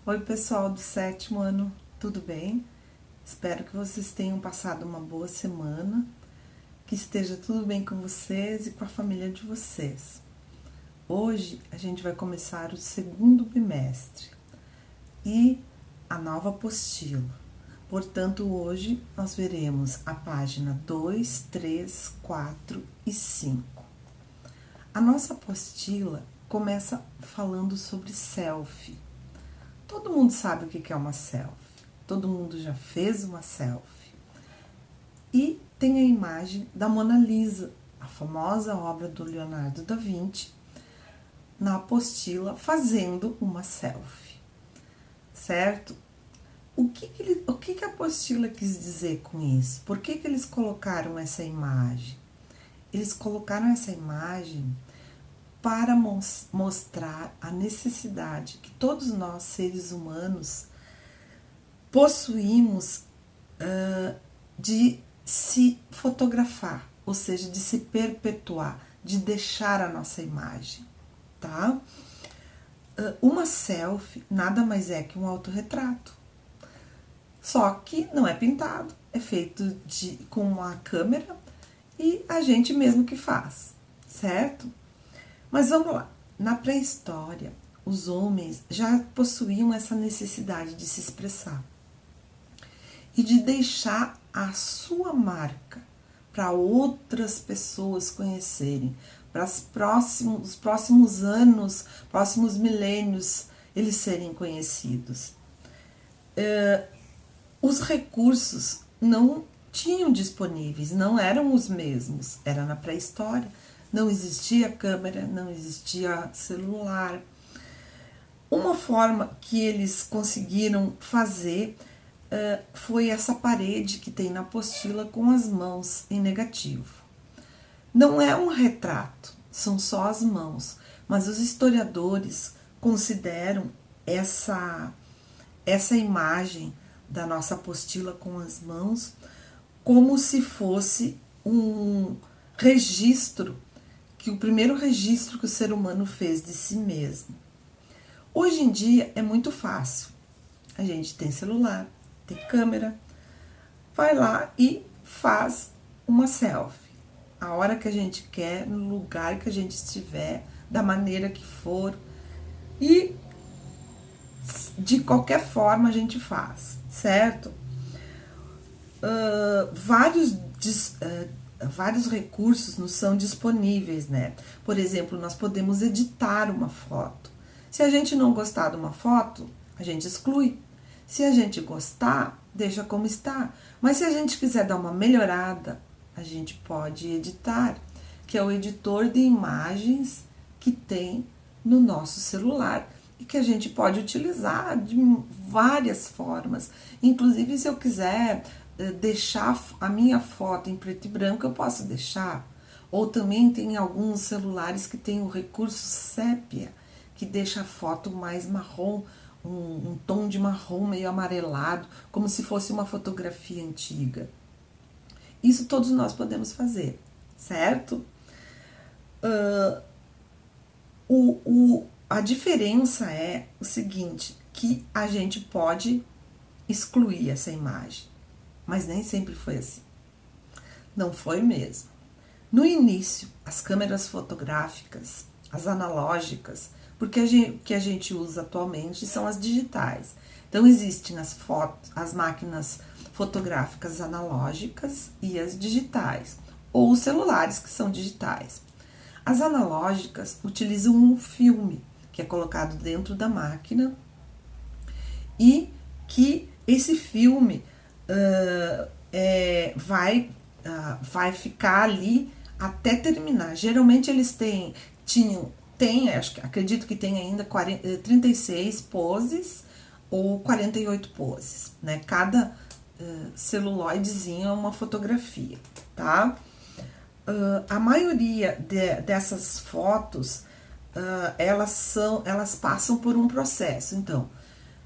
Oi, pessoal do sétimo ano, tudo bem? Espero que vocês tenham passado uma boa semana, que esteja tudo bem com vocês e com a família de vocês. Hoje a gente vai começar o segundo bimestre e a nova apostila. Portanto, hoje nós veremos a página 2, 3, 4 e 5. A nossa apostila começa falando sobre selfie. Todo mundo sabe o que é uma selfie, todo mundo já fez uma selfie. E tem a imagem da Mona Lisa, a famosa obra do Leonardo da Vinci, na apostila fazendo uma selfie, certo? O que a apostila quis dizer com isso? Por que eles colocaram essa imagem? Eles colocaram essa imagem para mostrar a necessidade que todos nós, seres humanos, possuímos de se fotografar, ou seja, de se perpetuar, de deixar a nossa imagem, tá? Uma selfie nada mais é que um autorretrato, só que não é pintado, é feito com uma câmera e a gente mesmo que faz, certo? Mas vamos lá, na pré-história, os homens já possuíam essa necessidade de se expressar e de deixar a sua marca para outras pessoas conhecerem, para os próximos anos, próximos milênios, eles serem conhecidos. Os recursos não tinham disponíveis, não eram os mesmos, era na pré-história. Não existia câmera, não existia celular. Uma forma que eles conseguiram fazer foi essa parede que tem na apostila com as mãos em negativo. Não é um retrato, são só as mãos, mas os historiadores consideram essa imagem da nossa apostila com as mãos como se fosse um registro, o primeiro registro que o ser humano fez de si mesmo. Hoje em dia é muito fácil. A gente tem celular, tem câmera, vai lá e faz uma selfie. A hora que a gente quer, no lugar que a gente estiver, da maneira que for. E de qualquer forma a gente faz, certo? Vários recursos nos são disponíveis, né? Por exemplo, nós podemos editar uma foto. Se a gente não gostar de uma foto, a gente exclui. Se a gente gostar, deixa como está. Mas se a gente quiser dar uma melhorada, a gente pode editar, que é o editor de imagens que tem no nosso celular e que a gente pode utilizar de várias formas. Inclusive, se eu quiser deixar a minha foto em preto e branco, eu posso deixar. Ou também tem alguns celulares que tem o recurso sépia, que deixa a foto mais marrom, um tom de marrom meio amarelado, como se fosse uma fotografia antiga. Isso todos nós podemos fazer, certo? A diferença é o seguinte, que a gente pode excluir essa imagem. Mas nem sempre foi assim. Não foi mesmo. No início, as câmeras fotográficas, as analógicas, porque que a gente usa atualmente são as digitais. Então, existem as máquinas fotográficas analógicas e as digitais, ou os celulares que são digitais. As analógicas utilizam um filme que é colocado dentro da máquina e que esse filme vai ficar ali até terminar. Geralmente eles acredito que tem ainda 36 poses ou 48 poses, né? Cada celuloidezinho é uma fotografia, tá? A maioria dessas fotos, elas passam por um processo. Então,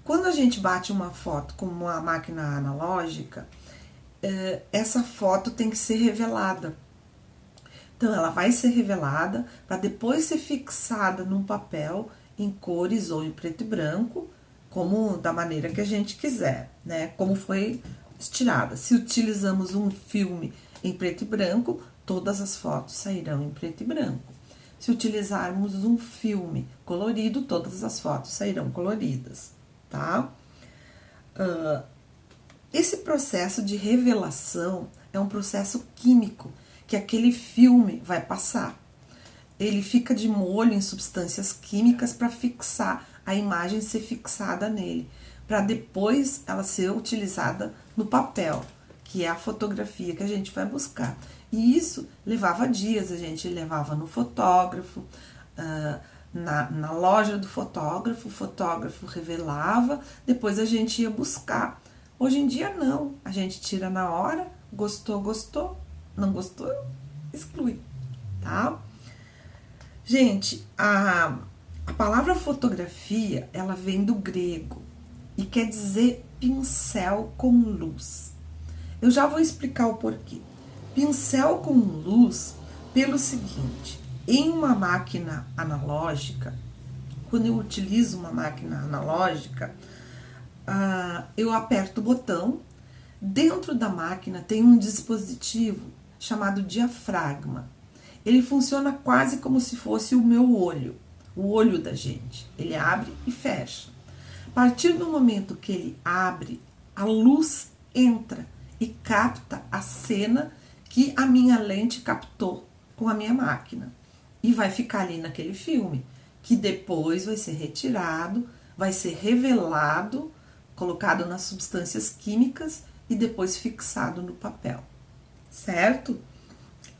quando a gente bate uma foto com uma máquina analógica, essa foto tem que ser revelada. Então, ela vai ser revelada para depois ser fixada num papel em cores ou em preto e branco, como da maneira que a gente quiser, né? Como foi tirada. Se utilizamos um filme em preto e branco, todas as fotos sairão em preto e branco. Se utilizarmos um filme colorido, todas as fotos sairão coloridas, tá? Esse processo de revelação é um processo químico que aquele filme vai passar. Ele fica de molho em substâncias químicas para fixar a imagem, ser fixada nele, para depois ela ser utilizada no papel, que é a fotografia que a gente vai buscar. E isso levava dias, a gente levava no fotógrafo, na loja do fotógrafo, o fotógrafo revelava, depois a gente ia buscar. Hoje em dia não, a gente tira na hora, gostou, gostou, não gostou, exclui, tá? Gente, a palavra fotografia, ela vem do grego e quer dizer pincel com luz. Eu já vou explicar o porquê. Pincel com luz, pelo seguinte, em uma máquina analógica, quando eu utilizo uma máquina analógica, eu aperto o botão, dentro da máquina tem um dispositivo chamado diafragma. Ele funciona quase como se fosse o meu olho, o olho da gente. Ele abre e fecha. A partir do momento que ele abre, a luz entra e capta a cena que a minha lente captou com a minha máquina. E vai ficar ali naquele filme, que depois vai ser retirado, vai ser revelado, colocado nas substâncias químicas e depois fixado no papel, certo?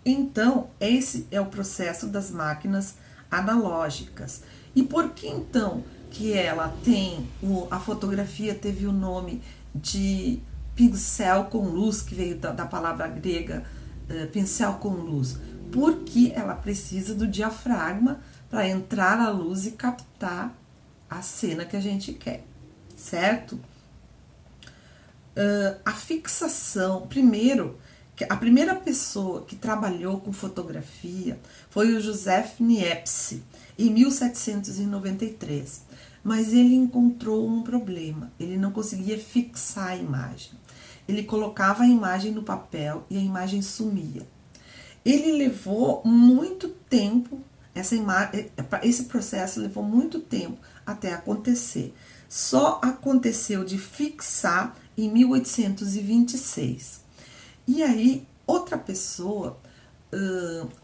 Então, esse é o processo das máquinas analógicas. E por que então que ela tem, a fotografia teve o nome de pincel com luz, que veio da palavra grega pincel com luz? Porque ela precisa do diafragma para entrar a luz e captar a cena que a gente quer, certo? A fixação, primeiro, a primeira pessoa que trabalhou com fotografia foi o Joseph Niepce, em 1793. Mas ele encontrou um problema, ele não conseguia fixar a imagem. Ele colocava a imagem no papel e a imagem sumia. Ele levou muito tempo, esse processo levou muito tempo até acontecer. Só aconteceu de fixar em 1826. E aí, outra pessoa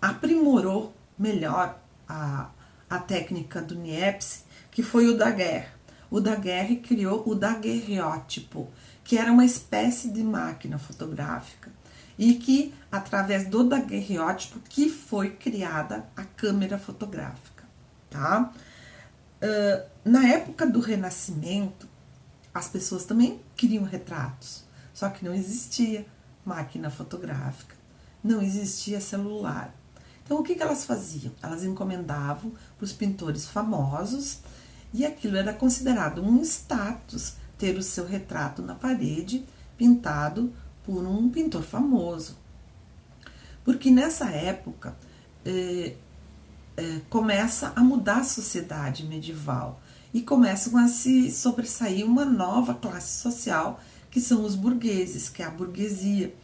aprimorou melhor a técnica do Niepce, que foi o Daguerre. O Daguerre criou o daguerreótipo, que era uma espécie de máquina fotográfica. E que, através do daguerreótipo, que foi criada a câmera fotográfica, tá? Na época do Renascimento, as pessoas também queriam retratos, só que não existia máquina fotográfica, não existia celular. Então, o que elas faziam? Elas encomendavam para os pintores famosos e aquilo era considerado um status, ter o seu retrato na parede pintado por um pintor famoso. Porque nessa época começa a mudar a sociedade medieval e começam a se sobressair uma nova classe social, que são os burgueses, que é a burguesia.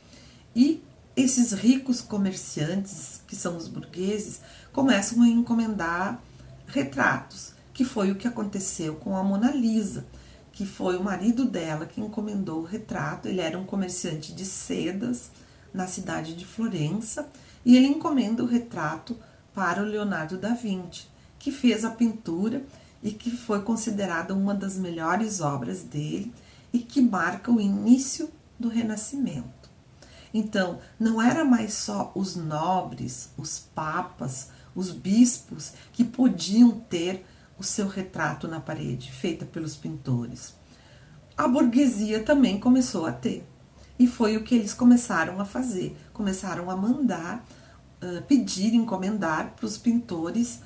E esses ricos comerciantes, que são os burgueses, começam a encomendar retratos, que foi o que aconteceu com a Mona Lisa, que foi o marido dela que encomendou o retrato. Ele era um comerciante de sedas na cidade de Florença, e ele encomenda o retrato para o Leonardo da Vinci, que fez a pintura e que foi considerada uma das melhores obras dele e que marca o início do Renascimento. Então, não era mais só os nobres, os papas, os bispos que podiam ter o seu retrato na parede, feita pelos pintores. A burguesia também começou a ter. E foi o que eles começaram a fazer. Começaram a mandar, pedir, encomendar para os pintores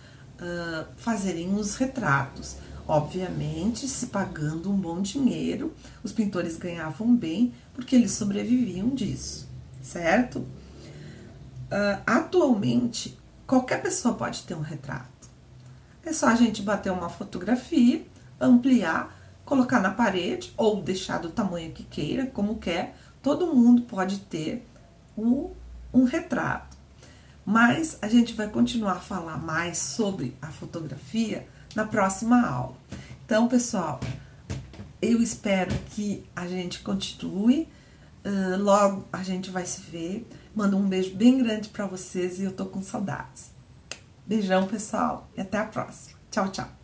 fazerem os retratos. Obviamente, se pagando um bom dinheiro, os pintores ganhavam bem, porque eles sobreviviam disso, certo? Atualmente, qualquer pessoa pode ter um retrato. É só a gente bater uma fotografia, ampliar, colocar na parede ou deixar do tamanho que queira, como quer. Todo mundo pode ter um retrato. Mas a gente vai continuar a falar mais sobre a fotografia na próxima aula. Então, pessoal, eu espero que a gente continue. Logo a gente vai se ver. Mando um beijo bem grande para vocês e eu tô com saudades. Beijão, pessoal, e até a próxima. Tchau, tchau.